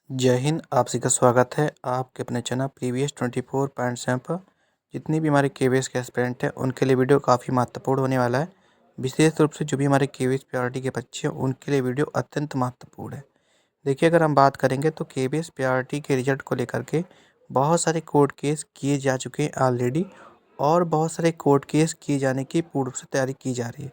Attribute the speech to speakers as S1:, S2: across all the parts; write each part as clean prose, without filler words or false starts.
S1: जय हिंद। आप सभी का स्वागत है आपके अपने चैनल प्रीवियस 24.7 पर। जितनी भी हमारे केवीएस के एस्पिरेंट हैं उनके लिए वीडियो काफ़ी महत्वपूर्ण होने वाला है। विशेष रूप से जो भी हमारे केवीएस पीआरटी के बच्चे हैं उनके लिए वीडियो अत्यंत महत्वपूर्ण है। देखिए, अगर हम बात करेंगे तो केवीएस पीआरटी के रिजल्ट को लेकर के बहुत सारे कोर्ट केस किए जा चुके हैं ऑलरेडी, और बहुत सारे कोर्ट केस किए जाने की पूर्व से तैयारी की जा रही है।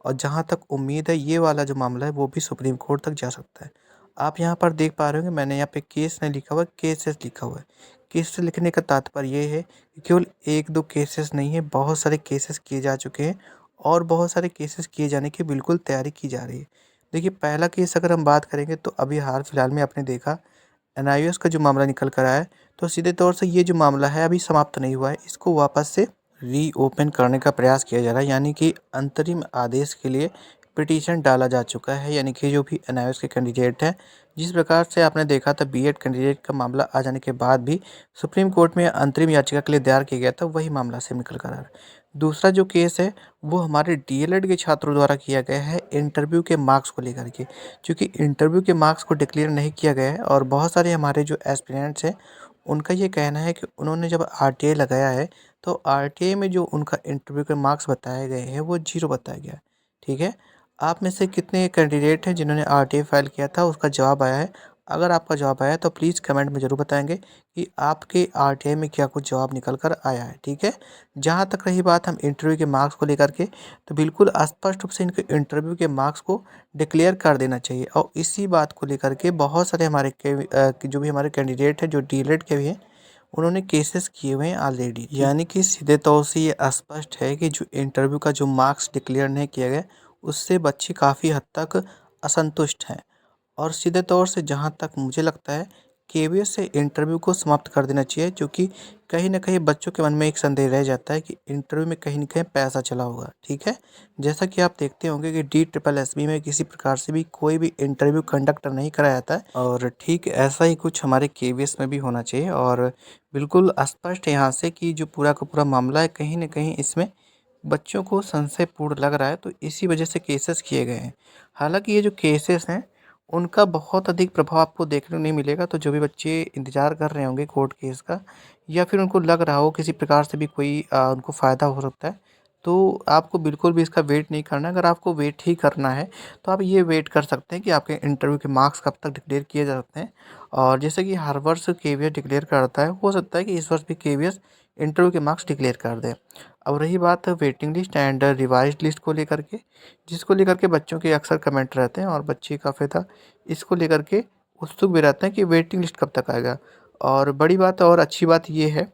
S1: और जहां तक उम्मीद है ये वाला जो मामला है वो भी सुप्रीम कोर्ट तक जा सकता है। आप यहां पर देख पा रहे होंगे, मैंने यहाँ पे केस नहीं लिखा हुआ है, केसेस लिखा हुआ है। केस लिखने का तात्पर्य ये है कि केवल एक दो केसेस नहीं है, बहुत सारे केसेस किए जा चुके हैं और बहुत सारे केसेस किए जाने की बिल्कुल तैयारी की जा रही है। देखिए, पहला केस अगर हम बात करेंगे तो अभी हाल फिलहाल में आपने देखा एनआईओएस का जो मामला निकल कर आया है, तो सीधे तौर से ये जो मामला है अभी समाप्त नहीं हुआ है, इसको वापस से रीओपन करने का प्रयास किया जा रहा है। यानी कि अंतरिम आदेश के लिए पिटीशन डाला जा चुका है। यानी कि जो भी एनआईओएस के कैंडिडेट हैं, जिस प्रकार से आपने देखा था बीएड कैंडिडेट का मामला आ जाने के बाद भी सुप्रीम कोर्ट में अंतरिम याचिका के लिए दायर किया गया था, वही मामला से निकल कर आ रहा है। दूसरा जो केस है वो हमारे डीएलएड के छात्रों द्वारा किया गया है इंटरव्यू के मार्क्स को लेकर के। क्योंकि इंटरव्यू के मार्क्स को डिक्लेयर नहीं किया गया है और बहुत सारे हमारे जो एस्पिरेंट्स हैं उनका ये कहना है कि उन्होंने जब आरटीआई लगाया है तो आरटीआई में जो उनका इंटरव्यू के मार्क्स बताए गए हैं वो 0 बताया गया है। ठीक है, आप में से कितने कैंडिडेट हैं जिन्होंने आरटीआई फाइल किया था, उसका जवाब आया है? अगर आपका जवाब आया है तो प्लीज़ कमेंट में ज़रूर बताएंगे कि आपके आरटीआई में क्या कुछ जवाब निकल कर आया है। ठीक है, जहाँ तक रही बात हम इंटरव्यू के मार्क्स को लेकर के, तो बिल्कुल स्पष्ट रूप से इनके इंटरव्यू के मार्क्स को डिक्लेयर कर देना चाहिए। और इसी बात को लेकर के बहुत सारे हमारे जो भी हमारे कैंडिडेट हैं जो डीएलएड के भी हैं, उन्होंने केसेस किए हुए हैं ऑलरेडी। यानी कि सीधे तौर से ये स्पष्ट है कि जो इंटरव्यू का जो मार्क्स डिक्लेयर नहीं किया गया उससे बच्चे काफ़ी हद तक असंतुष्ट हैं। और सीधे तौर से जहाँ तक मुझे लगता है केवीएस से इंटरव्यू को समाप्त कर देना चाहिए, क्योंकि कहीं न कहीं बच्चों के मन में एक संदेह रह जाता है कि इंटरव्यू में कहीं न कहीं पैसा चला होगा। ठीक है? जैसा कि आप देखते होंगे कि DSSB में किसी प्रकार से भी कोई भी इंटरव्यू कंडक्ट नहीं कराया जाता है, और ठीक ऐसा ही कुछ हमारे केवीएस में भी होना चाहिए। और बिल्कुल स्पष्ट है यहाँ से कि जो पूरा का पूरा मामला है कहीं न कहीं इसमें बच्चों को संशयपूर्ण लग रहा है, तो इसी वजह से केसेस किए गए हैं। हालाँकि ये जो केसेस हैं उनका बहुत अधिक प्रभाव आपको देखने को नहीं मिलेगा। तो जो भी बच्चे इंतज़ार कर रहे होंगे कोर्ट केस का, या फिर उनको लग रहा हो किसी प्रकार से भी कोई उनको फ़ायदा हो सकता है, तो आपको बिल्कुल भी इसका वेट नहीं करना है। अगर आपको वेट ही करना है तो आप ये वेट कर सकते हैं कि आपके इंटरव्यू के मार्क्स कब तक डिक्लेयर किए जा सकते हैं। और जैसे कि हर वर्ष केवीएस डिक्लेयर करता है, हो सकता है कि इस वर्ष भी केवीएस इंटरव्यू के मार्क्स डिक्लेयर कर दे। अब रही बात waiting list and revised list को लेकर के, जिसको लेकर के बच्चों के अक्सर कमेंट रहते हैं और बच्चे काफ़ी ज़्यादा इसको लेकर के उत्सुक भी रहते हैं कि वेटिंग लिस्ट कब तक आएगा। और बड़ी बात और अच्छी बात ये है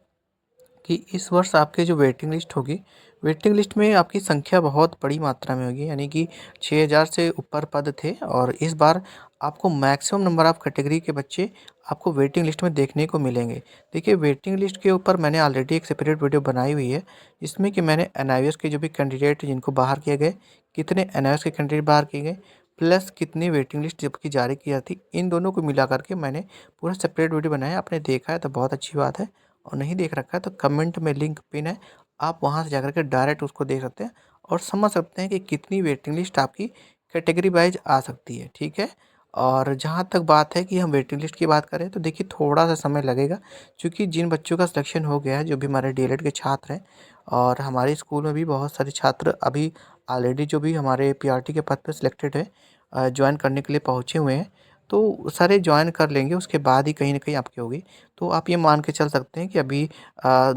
S1: कि इस वर्ष आपके जो वेटिंग लिस्ट होगी, वेटिंग लिस्ट में आपकी संख्या बहुत बड़ी मात्रा में होगी। यानी कि 6000 से ऊपर पद थे, और इस बार आपको मैक्सिमम नंबर ऑफ कैटेगरी के बच्चे आपको वेटिंग लिस्ट में देखने को मिलेंगे। देखिए, वेटिंग लिस्ट के ऊपर मैंने ऑलरेडी एक सेपरेट वीडियो बनाई हुई है, जिसमें कि मैंने एनआईओएस के जो भी कैंडिडेट जिनको बाहर किए गए, कितने एनआईओएस के कैंडिडेट बाहर किए गए, प्लस कितनी वेटिंग लिस्ट जबकि जारी की जाती, इन दोनों को मिला करके मैंने पूरा सेपरेट वीडियो बनाया। आपने देखा है तो बहुत अच्छी बात है, और नहीं देख रखा है तो कमेंट में लिंक पिन है, आप वहां से जाकर के डायरेक्ट उसको देख सकते हैं और समझ सकते हैं कि कितनी वेटिंग लिस्ट आपकी कैटेगरी वाइज आ सकती है। ठीक है, और जहाँ तक बात है कि हम वेटिंग लिस्ट की बात करें तो देखिए थोड़ा सा समय लगेगा, क्योंकि जिन बच्चों का सिलेक्शन हो गया है, जो भी हमारे डीएलएड के छात्र हैं, और हमारे स्कूल में भी बहुत सारे छात्र अभी ऑलरेडी जो भी हमारे पीआरटी के पद पर सिलेक्टेड है, ज्वाइन करने के लिए पहुँचे हुए हैं, तो सारे ज्वाइन कर लेंगे, उसके बाद ही कहीं ना कहीं आपकी होगी। तो आप ये मान के चल सकते हैं कि अभी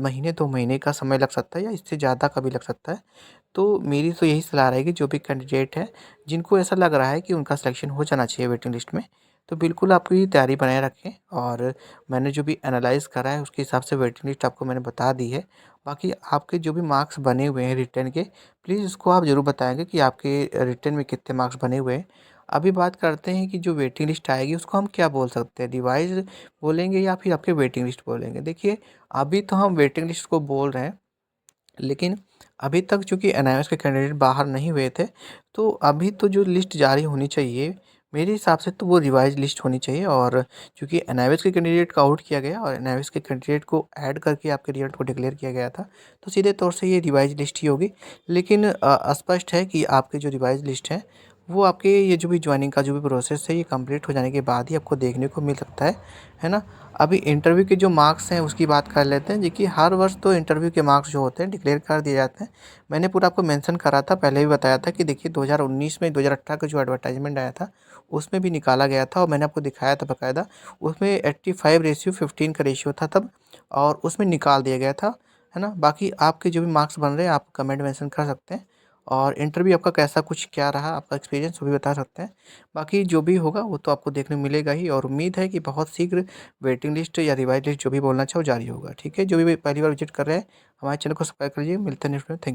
S1: महीने 2 महीने का समय लग सकता है, या इससे ज़्यादा का भी लग सकता है। तो मेरी तो यही सलाह रहेगी, जो भी कैंडिडेट हैं, जिनको ऐसा लग रहा है कि उनका सिलेक्शन हो जाना चाहिए वेटिंग लिस्ट में, तो बिल्कुल आपकी तैयारी बनाए रखें। और मैंने जो भी एनालाइज़ करा है उसके हिसाब से वेटिंग लिस्ट आपको मैंने बता दी है। बाकी आपके जो भी मार्क्स बने हुए हैं रिटर्न के, प्लीज़ उसको आप ज़रूर बताएँगे कि आपके रिटर्न में कितने मार्क्स बने हुए हैं। अभी बात करते हैं कि जो वेटिंग लिस्ट आएगी उसको हम क्या बोल सकते हैं, रिवाइज़ बोलेंगे या फिर आपके वेटिंग लिस्ट बोलेंगे। देखिए, अभी तो हम वेटिंग लिस्ट को बोल रहे हैं, लेकिन अभी तक चूँकि एनआईओएस के कैंडिडेट बाहर नहीं हुए थे, तो अभी तो जो लिस्ट जारी होनी चाहिए, मेरे हिसाब से तो वो रिवाइज़ लिस्ट होनी चाहिए। और चूँकि एनआईओएस के कैंडिडेट को आउट किया गया और एनआईओएस के कैंडिडेट को ऐड करके आपके रिजल्ट को डिक्लेयर किया गया था, तो सीधे तौर से ये रिवाइज़ लिस्ट ही होगी। लेकिन स्पष्ट है कि आपकी जो रिवाइज़ लिस्ट है वो आपके ये जो भी जॉइनिंग का जो भी प्रोसेस है ये कंप्लीट हो जाने के बाद ही आपको देखने को मिल सकता है ना। अभी इंटरव्यू के जो मार्क्स हैं उसकी बात कर लेते हैं। देखिए हर वर्ष तो इंटरव्यू के मार्क्स जो होते हैं डिक्लेयर कर दिए जाते हैं। मैंने पूरा आपको मेंशन करा था, पहले भी बताया था कि देखिए 2019 में 2018 का जो एडवर्टाइजमेंट आया था उसमें भी निकाला गया था और मैंने आपको दिखाया था बाकायदा। उसमें 85:15 का रेशियो था तब, और उसमें निकाल दिया गया था, है ना। बाकी आपके जो भी मार्क्स बन रहे हैं आप कमेंट मेंशन कर सकते हैं, और इंटरव्यू आपका कैसा कुछ क्या रहा, आपका एक्सपीरियंस वो भी बता सकते हैं। बाकी जो भी होगा वो तो आपको देखने को मिलेगा ही, और उम्मीद है कि बहुत शीघ्र वेटिंग लिस्ट या रिवाइज लिस्ट जो भी बोलना चाहे वो जारी होगा। ठीक है, जो भी पहली बार विजिट कर रहे हैं हमारे चैनल को सब्सक्राइब कर लीजिए। मिलते हैं नेक्स्ट में। Thank you.